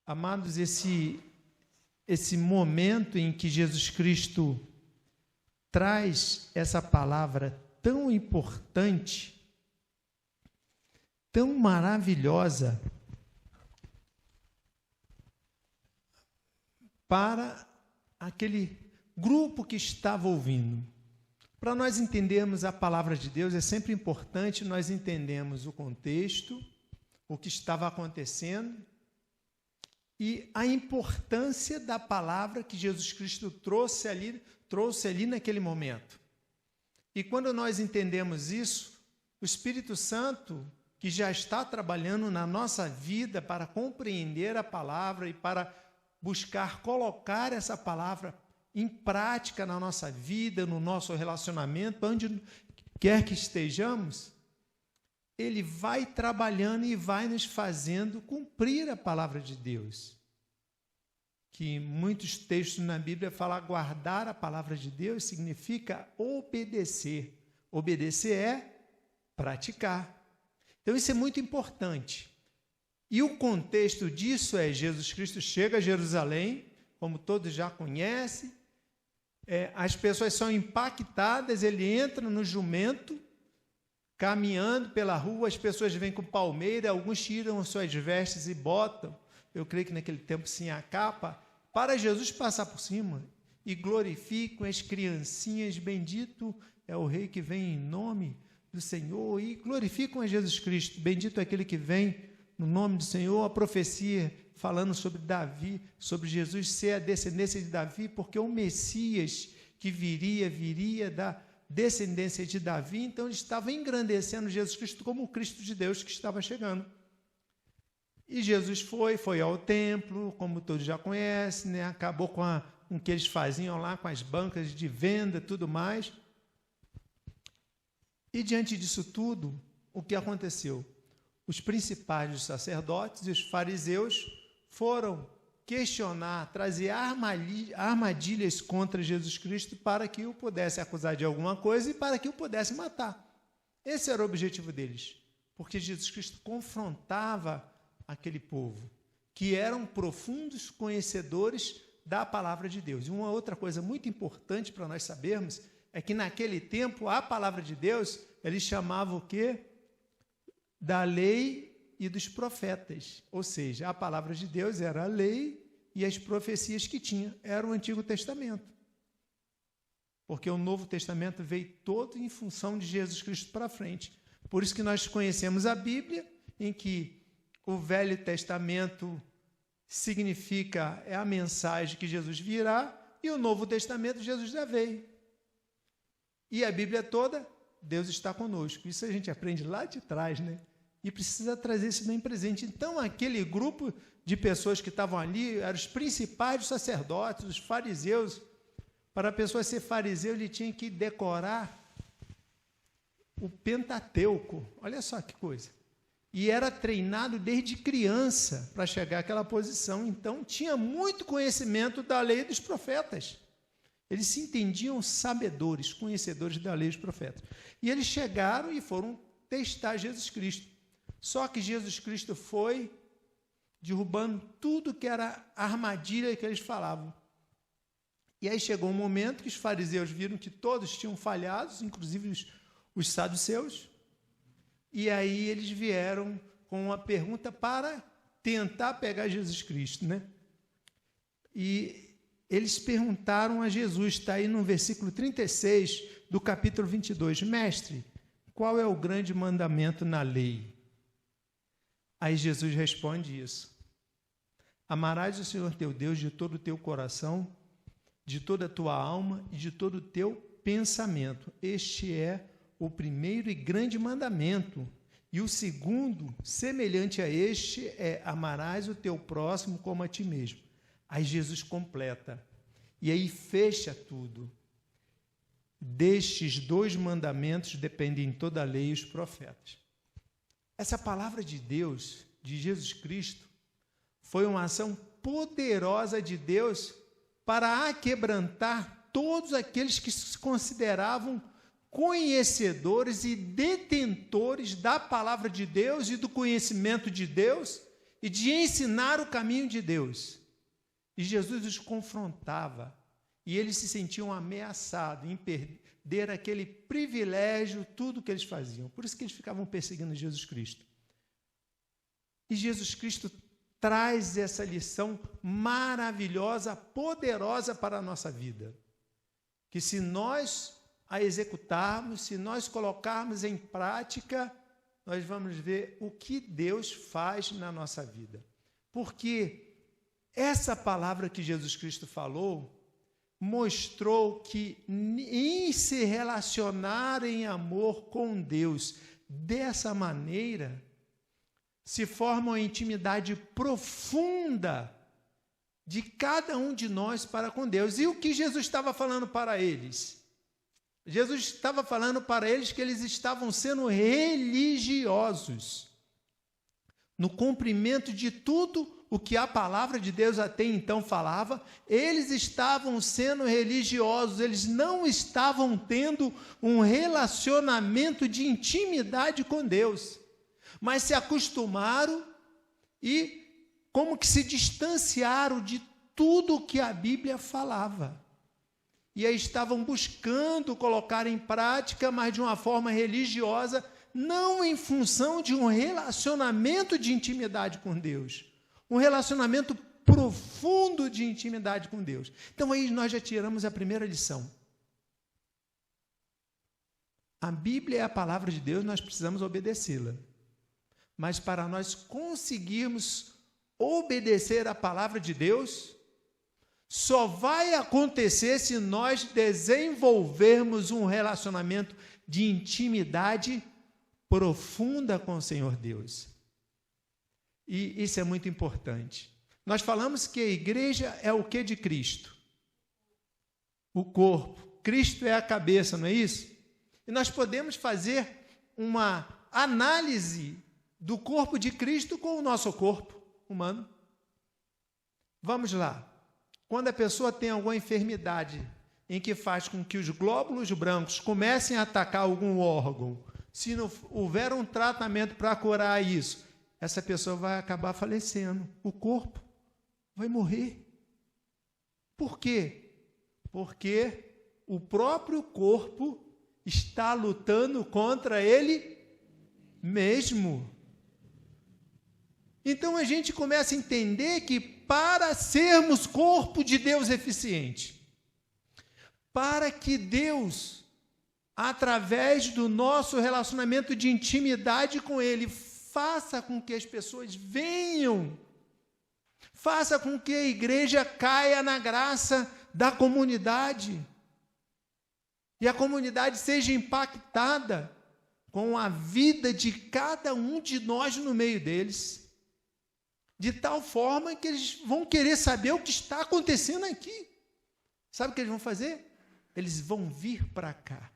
Amados, esse momento em que Jesus Cristo traz essa palavra tão importante, tão maravilhosa, para aquele grupo que estava ouvindo. Para nós entendermos a palavra de Deus, é sempre importante nós entendermos o contexto, o que estava acontecendo e a importância da palavra que Jesus Cristo trouxe ali naquele momento. E quando nós entendemos isso, o Espírito Santo, que já está trabalhando na nossa vida para compreender a palavra e para buscar colocar essa palavra em prática na nossa vida, no nosso relacionamento, onde quer que estejamos, ele vai trabalhando e vai nos fazendo cumprir a palavra de Deus. Que muitos textos na Bíblia falam guardar a palavra de Deus significa obedecer. Obedecer é praticar. Então isso é muito importante. E o contexto disso é Jesus Cristo chega a Jerusalém, como todos já conhecem, as pessoas são impactadas, ele entra no jumento, caminhando pela rua, as pessoas vêm com palmeira, alguns tiram suas vestes e botam, eu creio que naquele tempo sim, a capa, para Jesus passar por cima, e glorificam as criancinhas, bendito é o rei que vem em nome do Senhor, e glorificam a Jesus Cristo, bendito é aquele que vem no nome do Senhor, a profecia falando sobre Davi, sobre Jesus ser a descendência de Davi, porque o Messias que viria da descendência de Davi, então ele estava engrandecendo Jesus Cristo como o Cristo de Deus que estava chegando. E Jesus foi ao templo, como todos já conhecem, né? Acabou com o que eles faziam lá, com as bancas de venda e tudo mais. E diante disso tudo, o que aconteceu? Os principais dos sacerdotes e os fariseus foram questionar, trazer armadilhas contra Jesus Cristo para que o pudesse acusar de alguma coisa e para que o pudesse matar. Esse era o objetivo deles, porque Jesus Cristo confrontava aquele povo, que eram profundos conhecedores da palavra de Deus. E uma outra coisa muito importante para nós sabermos é que naquele tempo a palavra de Deus, eles chamavam o quê? Da lei e dos profetas, ou seja, a palavra de Deus era a lei e as profecias que tinha, era o Antigo Testamento, porque o Novo Testamento veio todo em função de Jesus Cristo para frente, por isso que nós conhecemos a Bíblia, em que o Velho Testamento significa, é a mensagem que Jesus virá, e o Novo Testamento Jesus já veio, e a Bíblia toda, Deus está conosco, isso a gente aprende lá de trás, né? E precisa trazer isso bem presente. Então, aquele grupo de pessoas que estavam ali, eram os principais sacerdotes, os fariseus. Para a pessoa ser fariseu, ele tinha que decorar o Pentateuco. Olha só que coisa. E era treinado desde criança para chegar àquela posição. Então, tinha muito conhecimento da lei e dos profetas. Eles se entendiam sabedores, conhecedores da lei e dos profetas. E eles chegaram e foram testar Jesus Cristo. Só que Jesus Cristo foi derrubando tudo que era armadilha que eles falavam. E aí chegou um momento que os fariseus viram que todos tinham falhado, inclusive os saduceus, e aí eles vieram com uma pergunta para tentar pegar Jesus Cristo, né? E eles perguntaram a Jesus, está aí no versículo 36 do capítulo 22, mestre, qual é o grande mandamento na lei? Aí Jesus responde isso. Amarás o Senhor teu Deus de todo o teu coração, de toda a tua alma e de todo o teu pensamento. Este é o primeiro e grande mandamento. E o segundo, semelhante a este, é amarás o teu próximo como a ti mesmo. Aí Jesus completa. E aí fecha tudo. Destes 2 mandamentos dependem toda a lei e os profetas. Essa palavra de Deus, de Jesus Cristo, foi uma ação poderosa de Deus para aquebrantar todos aqueles que se consideravam conhecedores e detentores da palavra de Deus e do conhecimento de Deus, e de ensinar o caminho de Deus. E Jesus os confrontava, e eles se sentiam ameaçados em perder aquele privilégio, tudo que eles faziam. Por isso que eles ficavam perseguindo Jesus Cristo. E Jesus Cristo traz essa lição maravilhosa, poderosa para a nossa vida. Que se nós a executarmos, se nós colocarmos em prática, nós vamos ver o que Deus faz na nossa vida. Porque essa palavra que Jesus Cristo falou mostrou que em se relacionar em amor com Deus dessa maneira, se forma uma intimidade profunda de cada um de nós para com Deus. E o que Jesus estava falando para eles? Jesus estava falando para eles que eles estavam sendo religiosos, no cumprimento de tudo o que a palavra de Deus até então falava. Eles estavam sendo religiosos, eles não estavam tendo um relacionamento de intimidade com Deus, mas se acostumaram e como que se distanciaram de tudo o que a Bíblia falava. E aí estavam buscando colocar em prática, mas de uma forma religiosa, não em função de um relacionamento de intimidade com Deus. Um relacionamento profundo de intimidade com Deus. Então aí nós já tiramos a primeira lição. A Bíblia é a palavra de Deus, nós precisamos obedecê-la. Mas para nós conseguirmos obedecer a palavra de Deus, só vai acontecer se nós desenvolvermos um relacionamento de intimidade profunda com o Senhor Deus. E isso é muito importante. Nós falamos que a igreja é o que de Cristo? O corpo. Cristo é a cabeça, não é isso? E nós podemos fazer uma análise do corpo de Cristo com o nosso corpo humano. Vamos lá. Quando a pessoa tem alguma enfermidade em que faz com que os glóbulos brancos comecem a atacar algum órgão, se não houver um tratamento para curar isso, essa pessoa vai acabar falecendo. O corpo vai morrer. Por quê? Porque o próprio corpo está lutando contra ele mesmo. Então a gente começa a entender que para sermos corpo de Deus eficiente, para que Deus, através do nosso relacionamento de intimidade com Ele, faça com que as pessoas venham, faça com que a igreja caia na graça da comunidade, e a comunidade seja impactada com a vida de cada um de nós no meio deles, de tal forma que eles vão querer saber o que está acontecendo aqui. Sabe o que eles vão fazer? Eles vão vir para cá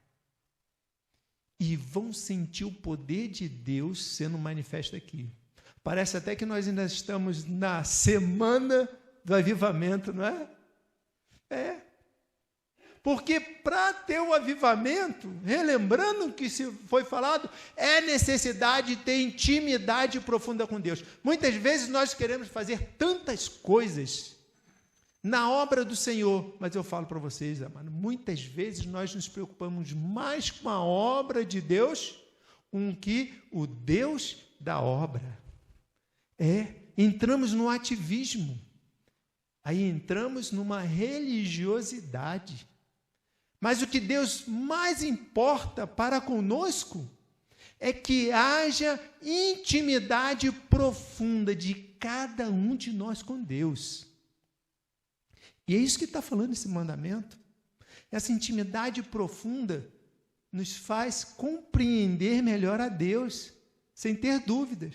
e vão sentir o poder de Deus sendo manifesto aqui. Parece até que nós ainda estamos na semana do avivamento, não é? É. Porque para ter o avivamento, relembrando o que se foi falado, é necessidade de ter intimidade profunda com Deus. Muitas vezes nós queremos fazer tantas coisas na obra do Senhor, mas eu falo para vocês, amado, muitas vezes nós nos preocupamos mais com a obra de Deus com que o Deus da obra. Entramos no ativismo, aí entramos numa religiosidade. Mas o que Deus mais importa para conosco é que haja intimidade profunda de cada um de nós com Deus. E é isso que está falando esse mandamento. Essa intimidade profunda nos faz compreender melhor a Deus, sem ter dúvidas.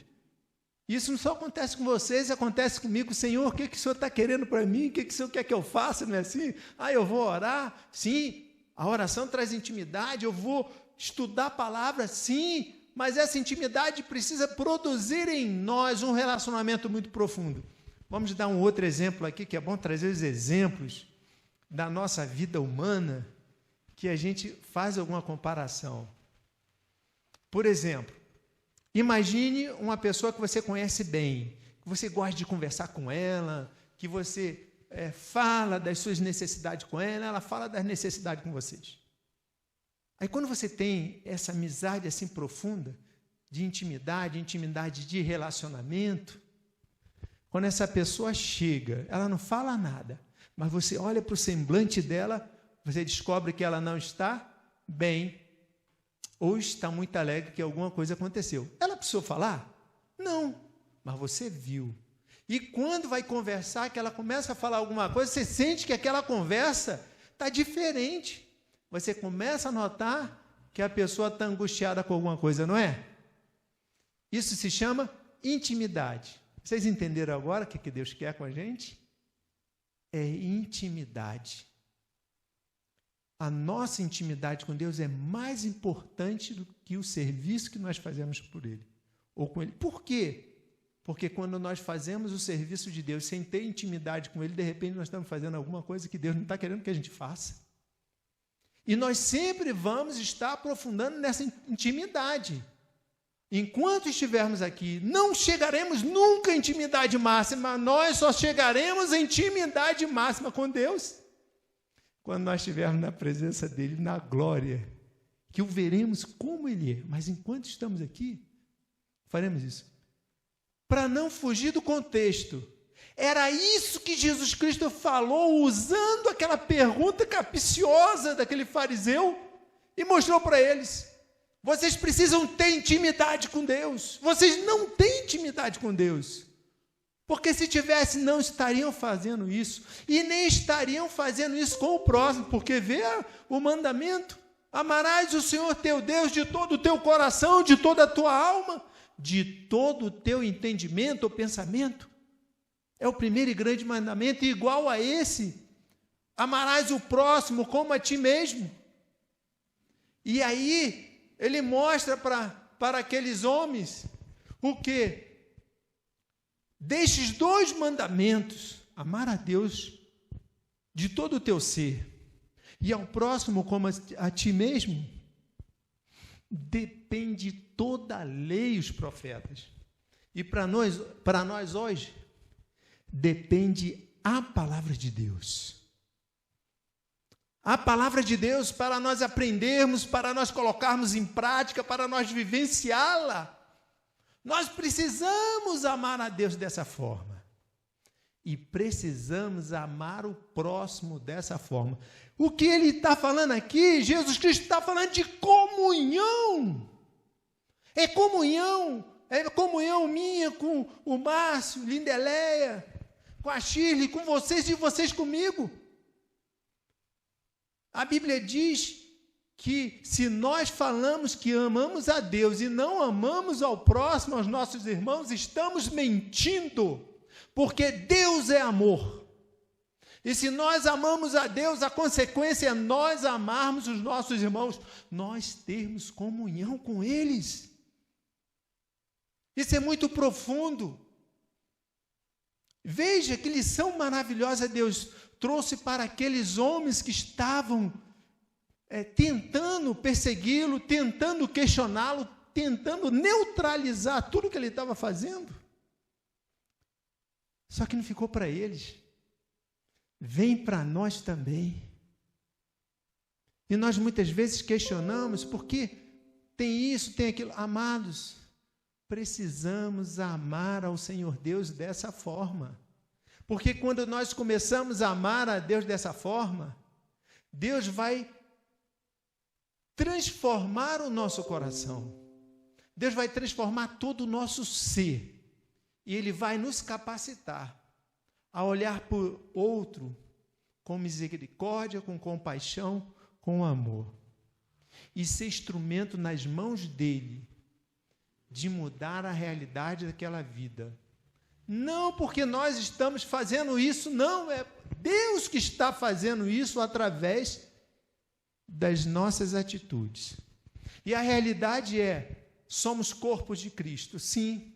Isso não só acontece com vocês, acontece comigo. Senhor, o que o Senhor está querendo para mim? O que o Senhor quer que eu faça? Não é assim? Eu vou orar? Sim. A oração traz intimidade, eu vou estudar a palavra, sim, mas essa intimidade precisa produzir em nós um relacionamento muito profundo. Vamos dar um outro exemplo aqui, que é bom trazer os exemplos da nossa vida humana, que a gente faz alguma comparação. Por exemplo, imagine uma pessoa que você conhece bem, que você gosta de conversar com ela, que você fala das suas necessidades com ela, ela fala das necessidades com vocês. Aí quando você tem essa amizade assim profunda, de intimidade de relacionamento, quando essa pessoa chega, ela não fala nada, mas você olha para o semblante dela, você descobre que ela não está bem, ou está muito alegre que alguma coisa aconteceu. Ela precisou falar? Não, mas você viu. E quando vai conversar, que ela começa a falar alguma coisa, você sente que aquela conversa está diferente. Você começa a notar que a pessoa está angustiada com alguma coisa, não é? Isso se chama intimidade. Vocês entenderam agora o que Deus quer com a gente? É intimidade. A nossa intimidade com Deus é mais importante do que o serviço que nós fazemos por Ele, ou com Ele. Por quê? Porque quando nós fazemos o serviço de Deus sem ter intimidade com Ele, de repente nós estamos fazendo alguma coisa que Deus não está querendo que a gente faça. E nós sempre vamos estar aprofundando nessa intimidade. Enquanto estivermos aqui, não chegaremos nunca à intimidade máxima, nós só chegaremos à intimidade máxima com Deus quando nós estivermos na presença dEle, na glória, que o veremos como Ele é. Mas enquanto estamos aqui, faremos isso. Para não fugir do contexto, era isso que Jesus Cristo falou, usando aquela pergunta capciosa daquele fariseu, e mostrou para eles: vocês precisam ter intimidade com Deus. Vocês não têm intimidade com Deus. Porque se tivessem, não estariam fazendo isso. E nem estariam fazendo isso com o próximo. Porque vê o mandamento: amarás o Senhor teu Deus de todo o teu coração, de toda a tua alma, de todo o teu entendimento ou pensamento. É o primeiro e grande mandamento. E igual a esse, amarás o próximo como a ti mesmo. E aí ele mostra para aqueles homens o quê? Destes dois mandamentos, amar a Deus de todo o teu ser e ao próximo como a ti mesmo, depende toda a lei e os profetas. E para nós hoje, depende a palavra de Deus. A palavra de Deus para nós aprendermos, para nós colocarmos em prática, para nós vivenciá-la. Nós precisamos amar a Deus dessa forma. E precisamos amar o próximo dessa forma. O que ele está falando aqui, Jesus Cristo está falando de comunhão. É comunhão minha com o Márcio, Lindeleia, com a Shirley, com vocês e vocês comigo. A Bíblia diz que se nós falamos que amamos a Deus e não amamos ao próximo, aos nossos irmãos, estamos mentindo, porque Deus é amor. E se nós amamos a Deus, a consequência é nós amarmos os nossos irmãos, nós termos comunhão com eles. Isso é muito profundo. Veja que lição maravilhosa Deus trouxe para aqueles homens que estavam tentando persegui-lo, tentando questioná-lo, tentando neutralizar tudo que ele estava fazendo. Só que não ficou para eles. Vem para nós também. E nós muitas vezes questionamos, porque tem isso, tem aquilo. Amados, precisamos amar ao Senhor Deus dessa forma. Porque quando nós começamos a amar a Deus dessa forma, Deus vai transformar o nosso coração. Deus vai transformar todo o nosso ser. E Ele vai nos capacitar a olhar para o outro com misericórdia, com compaixão, com amor. E ser instrumento nas mãos dEle de mudar a realidade daquela vida. Não porque nós estamos fazendo isso, não, é Deus que está fazendo isso através das nossas atitudes. E a realidade é, somos corpos de Cristo, sim.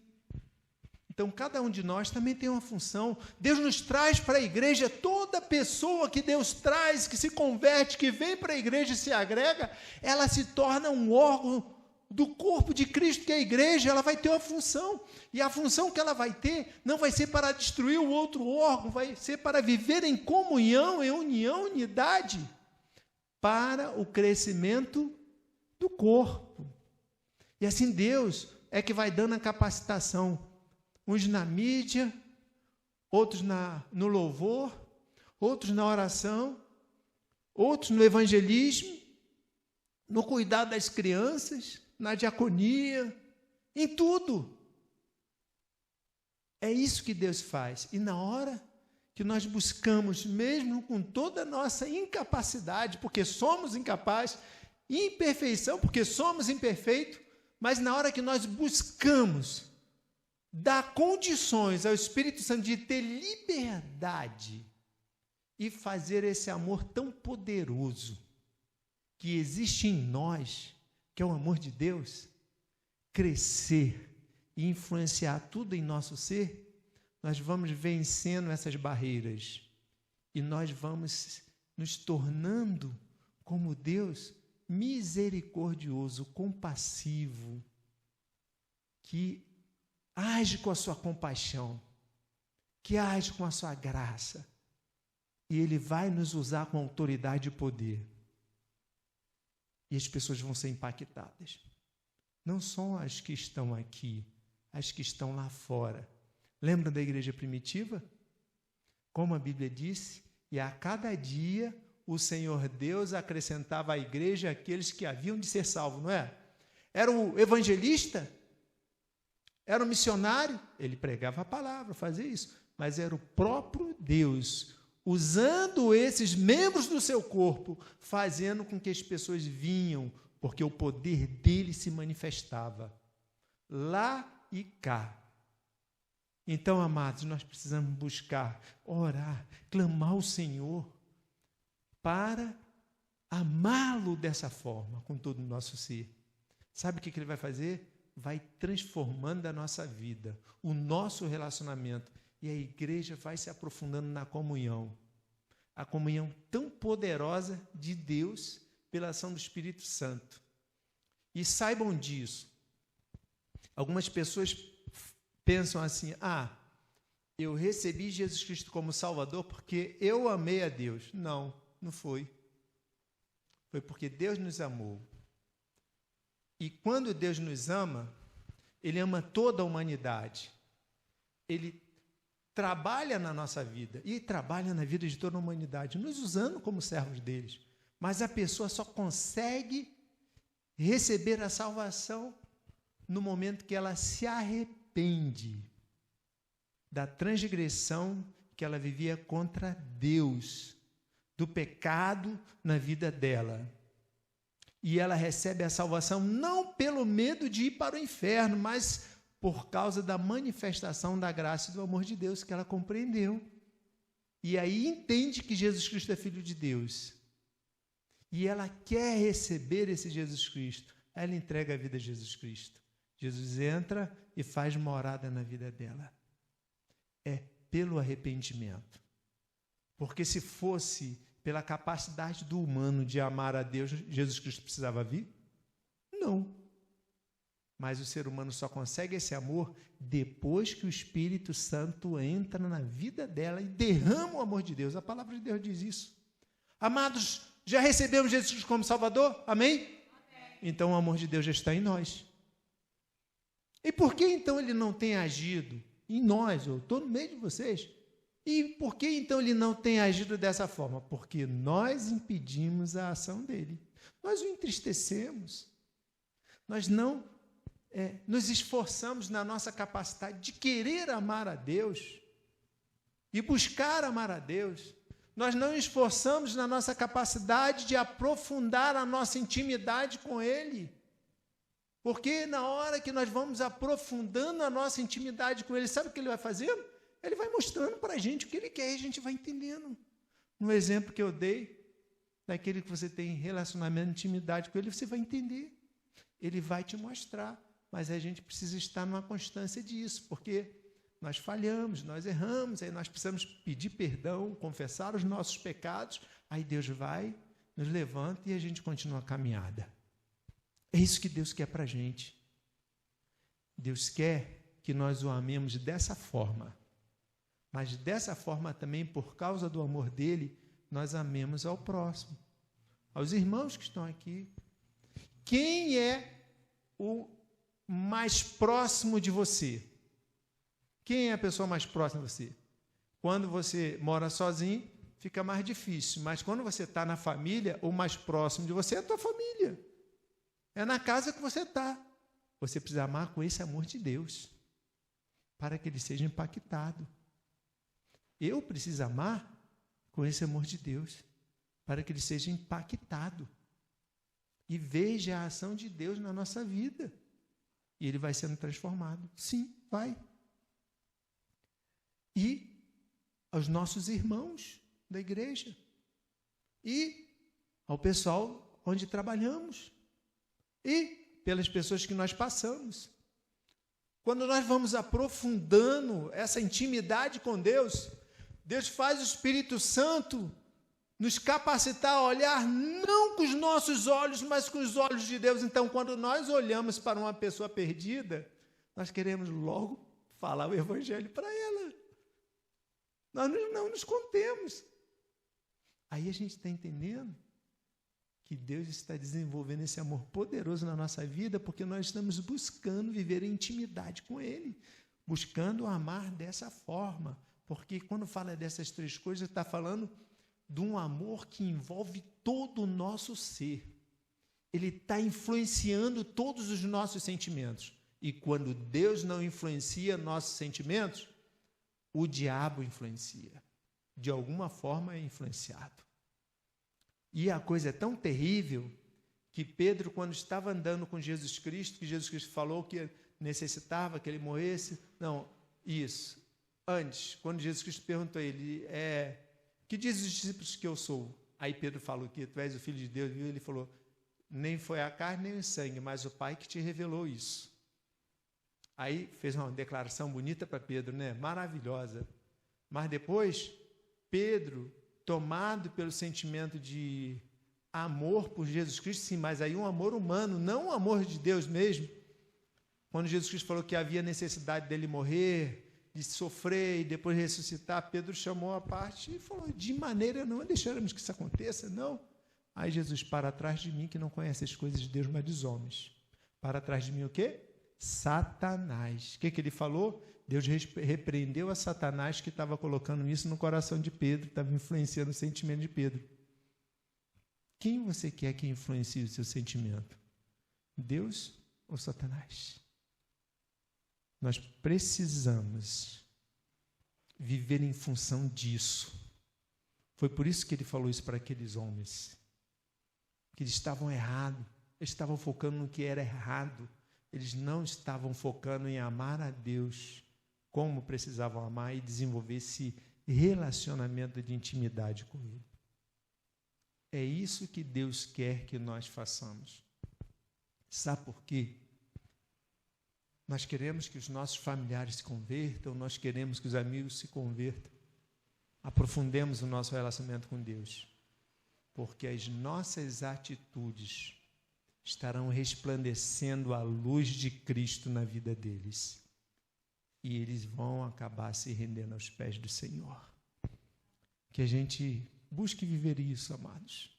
Então, cada um de nós também tem uma função. Deus nos traz para a igreja, toda pessoa que Deus traz, que se converte, que vem para a igreja e se agrega, ela se torna um órgão do corpo de Cristo, que é a igreja, ela vai ter uma função. E a função que ela vai ter não vai ser para destruir o outro órgão, vai ser para viver em comunhão, em união, unidade, para o crescimento do corpo. E assim Deus é que vai dando a capacitação. Uns na mídia, outros no louvor, outros na oração, outros no evangelismo, no cuidado das crianças, na diaconia, em tudo. É isso que Deus faz. E na hora que nós buscamos, mesmo com toda a nossa incapacidade, porque somos incapazes, imperfeição, porque somos imperfeitos, mas na hora que nós buscamos dar condições ao Espírito Santo de ter liberdade e fazer esse amor tão poderoso que existe em nós, que é o amor de Deus, crescer e influenciar tudo em nosso ser, nós vamos vencendo essas barreiras e nós vamos nos tornando como Deus misericordioso, compassivo, que age com a sua compaixão, que age com a sua graça, e Ele vai nos usar com autoridade e poder. E as pessoas vão ser impactadas. Não são as que estão aqui, as que estão lá fora. Lembra da igreja primitiva? Como a Bíblia disse, e a cada dia o Senhor Deus acrescentava à igreja aqueles que haviam de ser salvos, não é? Era o evangelista, era o missionário, ele pregava a palavra, fazia isso, mas era o próprio Deus, usando esses membros do seu corpo, fazendo com que as pessoas vinham, porque o poder dele se manifestava lá e cá. Então, amados, nós precisamos buscar, orar, clamar ao Senhor para amá-lo dessa forma, com todo o nosso ser. Sabe o que Ele vai fazer? Vai transformando a nossa vida, o nosso relacionamento, e a igreja vai se aprofundando na comunhão. A comunhão tão poderosa de Deus pela ação do Espírito Santo. E saibam disso. Algumas pessoas pensam assim, eu recebi Jesus Cristo como Salvador porque eu amei a Deus. Não, não foi. Foi porque Deus nos amou. E quando Deus nos ama, Ele ama toda a humanidade. Ele trabalha na nossa vida e trabalha na vida de toda a humanidade, nos usando como servos deles. Mas a pessoa só consegue receber a salvação no momento que ela se arrepende da transgressão que ela vivia contra Deus, do pecado na vida dela. E ela recebe a salvação não pelo medo de ir para o inferno, mas por causa da manifestação da graça e do amor de Deus que ela compreendeu. E aí entende que Jesus Cristo é Filho de Deus. E ela quer receber esse Jesus Cristo. Ela entrega a vida a Jesus Cristo. Jesus entra e faz morada na vida dela. É pelo arrependimento. Porque se fosse pela capacidade do humano de amar a Deus, Jesus Cristo precisava vir? Não. Mas o ser humano só consegue esse amor depois que o Espírito Santo entra na vida dela e derrama o amor de Deus. A palavra de Deus diz isso. Amados, já recebemos Jesus Cristo como Salvador? Amém? Amém. Então o amor de Deus já está em nós. E por que então Ele não tem agido em nós? Eu estou no meio de vocês. E por que então Ele não tem agido dessa forma? Porque nós impedimos a ação dEle. Nós o entristecemos. Nós não nos esforçamos na nossa capacidade de querer amar a Deus e buscar amar a Deus. Nós não esforçamos na nossa capacidade de aprofundar a nossa intimidade com Ele. Porque na hora que nós vamos aprofundando a nossa intimidade com Ele, sabe o que Ele vai fazendo? Ele vai mostrando para a gente o que Ele quer e a gente vai entendendo. No exemplo que eu dei, daquele que você tem relacionamento, intimidade com Ele, você vai entender. Ele vai te mostrar. Mas a gente precisa estar numa constância disso, porque nós falhamos, nós erramos, aí nós precisamos pedir perdão, confessar os nossos pecados, aí Deus vai, nos levanta e a gente continua a caminhada. É isso que Deus quer para a gente. Deus quer que nós o amemos dessa forma. Mas dessa forma também, por causa do amor dele, nós amemos ao próximo, aos irmãos que estão aqui. Quem é o mais próximo de você? Quem é a pessoa mais próxima de você? Quando você mora sozinho, fica mais difícil. Mas quando você está na família, o mais próximo de você é a tua família. É na casa que você está. Você precisa amar com esse amor de Deus, para que ele seja impactado. Eu preciso amar com esse amor de Deus, para que ele seja impactado e veja a ação de Deus na nossa vida. E ele vai sendo transformado. Sim, vai. E aos nossos irmãos da igreja. E ao pessoal onde trabalhamos. E pelas pessoas que nós passamos. Quando nós vamos aprofundando essa intimidade com Deus, Deus faz o Espírito Santo nos capacitar a olhar não com os nossos olhos, mas com os olhos de Deus. Então, quando nós olhamos para uma pessoa perdida, nós queremos logo falar o Evangelho para ela. Nós não nos contemos. Aí a gente está entendendo que Deus está desenvolvendo esse amor poderoso na nossa vida, porque nós estamos buscando viver em intimidade com Ele, buscando amar dessa forma. Porque quando fala dessas três coisas, está falando de um amor que envolve todo o nosso ser. Ele está influenciando todos os nossos sentimentos. E quando Deus não influencia nossos sentimentos, o diabo influencia. De alguma forma é influenciado. E a coisa é tão terrível que Pedro, quando estava andando com Jesus Cristo, que Jesus Cristo falou que necessitava que ele morresse, antes, quando Jesus Cristo perguntou a ele, que diz os discípulos que eu sou? Aí Pedro falou que tu és o Filho de Deus, e ele falou, nem foi a carne nem o sangue, mas o Pai que te revelou isso. Aí fez uma declaração bonita para Pedro, né? Maravilhosa. Mas depois, Pedro, tomado pelo sentimento de amor por Jesus Cristo, sim, mas aí um amor humano, não um amor de Deus mesmo. Quando Jesus Cristo falou que havia necessidade dele morrer, de sofrer e depois ressuscitar, Pedro chamou a parte e falou, de maneira não deixaremos que isso aconteça, não. Aí Jesus, para trás de mim que não conhece as coisas de Deus, mas dos homens. Para trás de mim o quê? Satanás. O que ele falou? Deus repreendeu a Satanás que estava colocando isso no coração de Pedro, estava influenciando o sentimento de Pedro. Quem você quer que influencie o seu sentimento? Deus ou Satanás? Nós precisamos viver em função disso. Foi por isso que ele falou isso para aqueles homens. Que eles estavam errados, eles estavam focando no que era errado. Eles não estavam focando em amar a Deus como precisavam amar e desenvolver esse relacionamento de intimidade com Ele. É isso que Deus quer que nós façamos. Sabe por quê? Nós queremos que os nossos familiares se convertam, nós queremos que os amigos se convertam. Aprofundemos o nosso relacionamento com Deus, porque as nossas atitudes estarão resplandecendo a luz de Cristo na vida deles. E eles vão acabar se rendendo aos pés do Senhor. Que a gente busque viver isso, amados.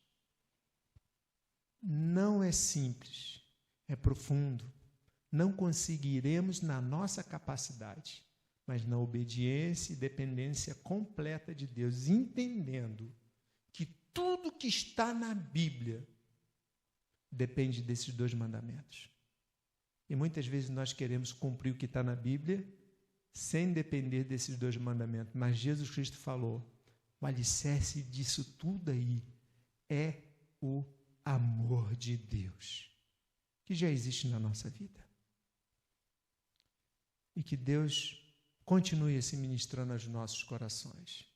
Não é simples, é profundo. Não conseguiremos na nossa capacidade, mas na obediência e dependência completa de Deus, entendendo que tudo que está na Bíblia depende desses dois mandamentos. E muitas vezes nós queremos cumprir o que está na Bíblia sem depender desses dois mandamentos. Mas Jesus Cristo falou, o alicerce disso tudo aí é o amor de Deus, que já existe na nossa vida. E que Deus continue se ministrando aos nossos corações,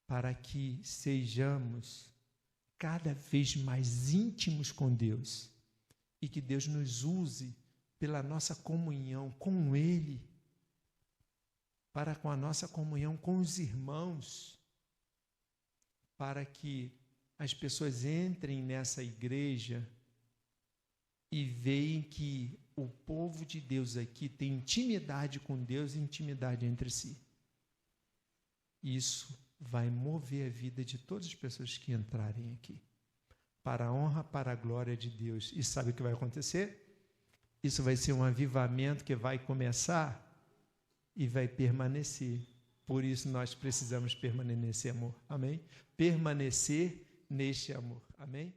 para que sejamos cada vez mais íntimos com Deus e que Deus nos use pela nossa comunhão com Ele, para com a nossa comunhão com os irmãos, para que as pessoas entrem nessa igreja e veem que o povo de Deus aqui tem intimidade com Deus e intimidade entre si. Isso vai mover a vida de todas as pessoas que entrarem aqui, para a honra, para a glória de Deus. E sabe o que vai acontecer? Isso vai ser um avivamento que vai começar e vai permanecer. Por isso nós precisamos permanecer nesse amor. Amém? Permanecer neste amor. Amém?